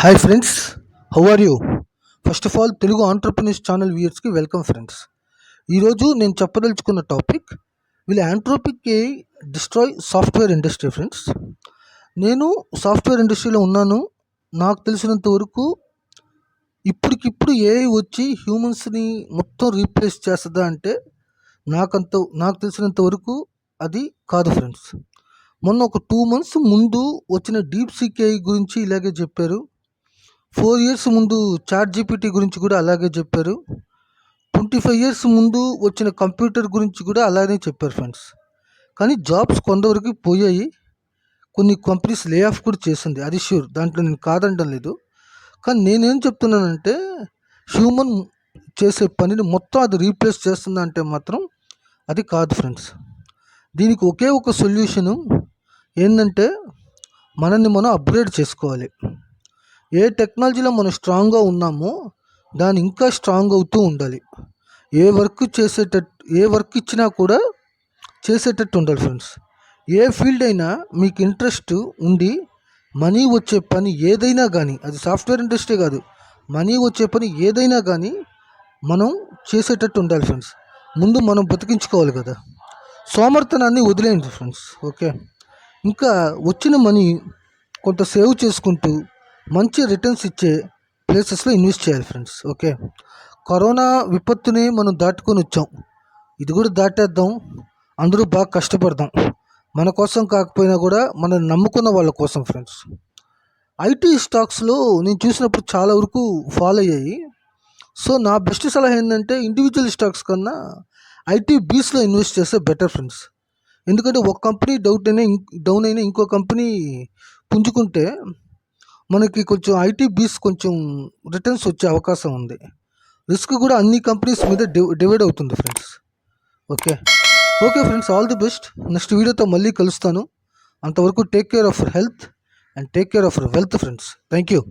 Hi friends, how are you? First of all Telugu entrepreneurs channel వ్యూయర్స్కి welcome friends. ఈరోజు నేను చెప్పదలుచుకున్న topic will Anthropic AI destroy software industry friends. నేను software ఇండస్ట్రీలో ఉన్నాను. నాకు తెలిసినంత వరకు ఇప్పటికిప్పుడు ఏఐ వచ్చి హ్యూమన్స్ని మొత్తం రీప్లేస్ చేస్తుందా అంటే నాకు తెలిసినంత వరకు అది కాదు ఫ్రెండ్స్. మొన్న ఒక 2 months ముందు వచ్చిన డీప్ సీక్ ఏఐ గురించి ఇలాగే చెప్పారు. 4 years ముందు చాట్ జీపీటీ గురించి కూడా అలాగే చెప్పారు. 25 years ముందు వచ్చిన కంప్యూటర్ గురించి కూడా అలానే చెప్పారు ఫ్రెండ్స్. కానీ జాబ్స్ కొంతవరకు పోయాయి. కొన్ని కంపెనీస్ లే ఆఫ్ కూడా చేసింది, అది ష్యూర్. దాంట్లో నేను కాదంటం లేదు. కానీ నేనేం చెప్తున్నానంటే హ్యూమన్ చేసే పనిని మొత్తం అది రీప్లేస్ చేస్తుందంటే మాత్రం అది కాదు ఫ్రెండ్స్. దీనికి ఒకే ఒక సొల్యూషను ఏంటంటే మనల్ని మనం అప్గ్రేడ్ చేసుకోవాలి. ఏ టెక్నాలజీలో మనం స్ట్రాంగ్గా ఉన్నామో దాన్ని ఇంకా స్ట్రాంగ్ అవుతూ ఉండాలి. ఏ వర్క్ ఇచ్చినా కూడా చేసేటట్టు ఉండాలి ఫ్రెండ్స్. ఏ ఫీల్డ్ అయినా మీకు ఇంట్రెస్ట్ ఉండి మనీ వచ్చే పని ఏదైనా కానీ, అది సాఫ్ట్వేర్ ఇండస్ట్రీ కాదు, మనీ వచ్చే పని ఏదైనా కానీ మనం చేసేటట్టు ఉండాలి ఫ్రెండ్స్. ముందు మనం బతికించుకోవాలి కదా. సోమర్తనాన్ని వదిలేయండి ఫ్రెండ్స్. ఓకే, ఇంకా వచ్చిన మనీ కొంత సేవ్ చేసుకుంటూ మంచి రిటర్న్స్ ఇచ్చే ప్లేసెస్లో ఇన్వెస్ట్ చేయాలి ఫ్రెండ్స్. ఓకే, కరోనా విపత్తుని మనం దాటుకొని వచ్చాం, ఇది కూడా దాటేద్దాం. అందరూ బాగా కష్టపడదాం, మన కోసం కాకపోయినా కూడా మనల్ని నమ్ముకున్న వాళ్ళ కోసం ఫ్రెండ్స్. ఐటీ స్టాక్స్లో నేను చూసినప్పుడు చాలా వరకు ఫాలో అయ్యాయి. సో నా బెస్ట్ సలహా ఏంటంటే ఇండివిజువల్ స్టాక్స్ కన్నా ఐటీ బీస్లో ఇన్వెస్ట్ చేస్తే బెటర్ ఫ్రెండ్స్. ఎందుకంటే ఒక కంపెనీ డౌన్ అయినా ఇంకో కంపెనీ పుంజుకుంటే మనకి కొంచెం ఐటీ బీస్ కొంచెం రిటర్న్స్ వచ్చే అవకాశం ఉంది. రిస్క్ కూడా అన్ని కంపెనీస్ మీద డివైడ్ అవుతుంది friends. Okay okay friends, all the best. Next వీడియోతో మళ్ళీ కలుస్తాను. అంతవరకు take care of your health and take care of your wealth friends. Thank you.